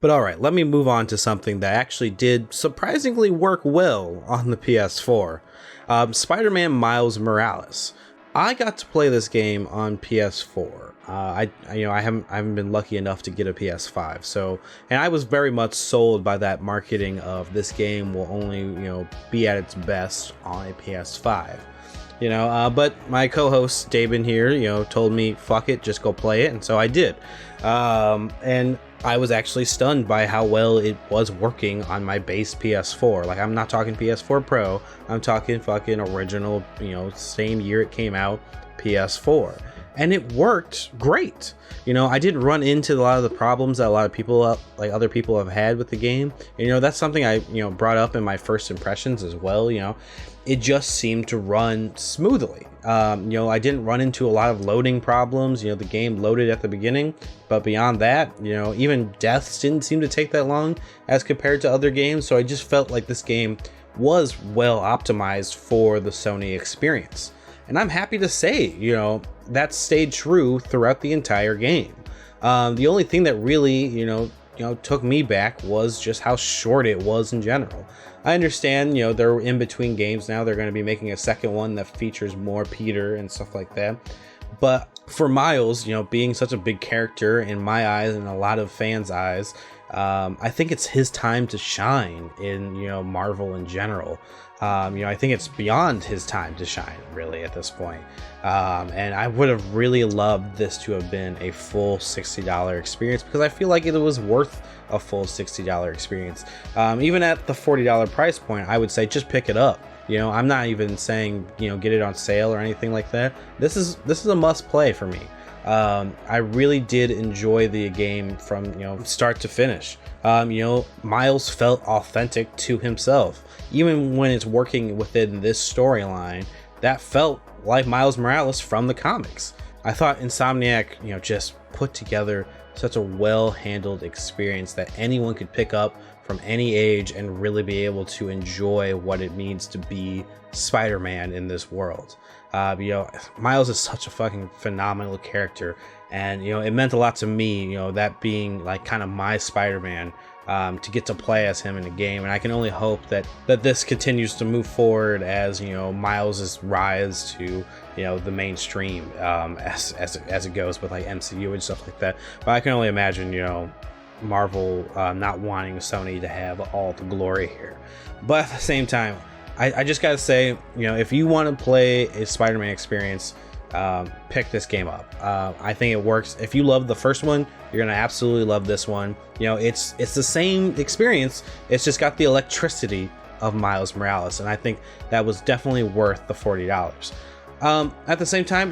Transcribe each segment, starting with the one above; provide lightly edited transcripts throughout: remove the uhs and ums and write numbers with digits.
But all right, let me move on to something that actually did surprisingly work well on the PS4. Spider-Man Miles Morales. I got to play this game on PS4. I haven't been lucky enough to get a PS5. And I was very much sold by that marketing of this game will only be at its best on a PS5. But my co-host David here, told me, fuck it, just go play it, and so I did. And I was actually stunned by how well it was working on my base PS4. Like, I'm not talking PS4 Pro, I'm talking fucking original, same year it came out, PS4. And it worked great. I didn't run into a lot of the problems that a lot of people, like other people, have had with the game. That's something I, brought up in my first impressions as well. It just seemed to run smoothly. I didn't run into a lot of loading problems. The game loaded at the beginning, but beyond that, even deaths didn't seem to take that long as compared to other games. So I just felt like this game was well optimized for the Sony experience. And I'm happy to say, that stayed true throughout the entire game. The only thing that really, took me back was just how short it was in general. I understand, they're in between games now. They're going to be making a second one that features more Peter and stuff like that. But for Miles, being such a big character in my eyes and a lot of fans' eyes, I think it's his time to shine in, Marvel in general. I think it's beyond his time to shine, really, at this point. And I would have really loved this to have been a full $60 experience, because I feel like it was worth a full $60 experience. Even at the $40 price point, I would say just pick it up. I'm not even saying, get it on sale or anything like that. This is a must play for me. I really did enjoy the game from, start to finish. Miles felt authentic to himself. Even when it's working within this storyline, that felt like Miles Morales from the comics. I thought Insomniac, just put together such a well-handled experience that anyone could pick up from any age and really be able to enjoy what it means to be Spider-Man in this world. Miles is such a fucking phenomenal character, and it meant a lot to me, that being like kind of my Spider-Man, to get to play as him in the game. And I can only hope that this continues to move forward as Miles's rise to the mainstream, as it goes with like MCU and stuff like that. But I can only imagine Marvel not wanting Sony to have all the glory here. But at the same time, I just gotta say, if you want to play a Spider-Man experience, pick this game up. I think it works. If you love the first one, you're gonna absolutely love this one. It's the same experience. It's just got the electricity of Miles Morales, and I think that was definitely worth the $40. At the same time,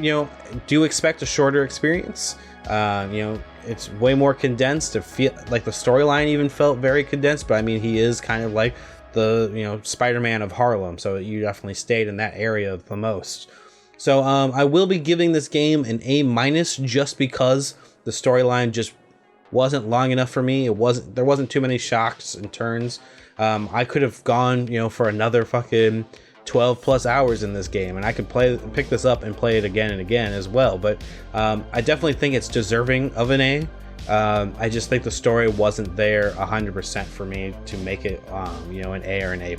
do expect a shorter experience. It's way more condensed. It feel like the storyline even felt very condensed, but I mean, he is kind of like the Spider-Man of Harlem, so you definitely stayed in that area the most. So I will be giving this game an A- just because the storyline just wasn't long enough for me. There wasn't too many shocks and turns. I could have gone for another fucking 12 plus hours in this game, and I could pick this up and play it again and again as well. But I definitely think it's deserving of an A. I just think the story wasn't there 100% for me to make it an A or an A+.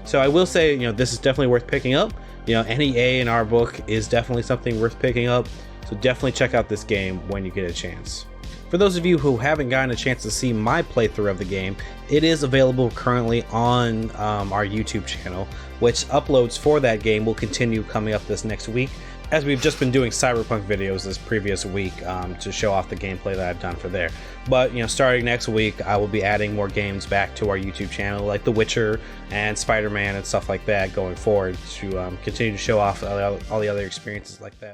So I will say, this is definitely worth picking up. Any A in our book is definitely something worth picking up. So definitely check out this game when you get a chance. For those of you who haven't gotten a chance to see my playthrough of the game, it is available currently on our YouTube channel, which uploads for that game will continue coming up this next week, as we've just been doing Cyberpunk videos this previous week to show off the gameplay that I've done for there. But starting next week, I will be adding more games back to our YouTube channel, like The Witcher and Spider-Man and stuff like that, going forward to continue to show off all the other experiences like that.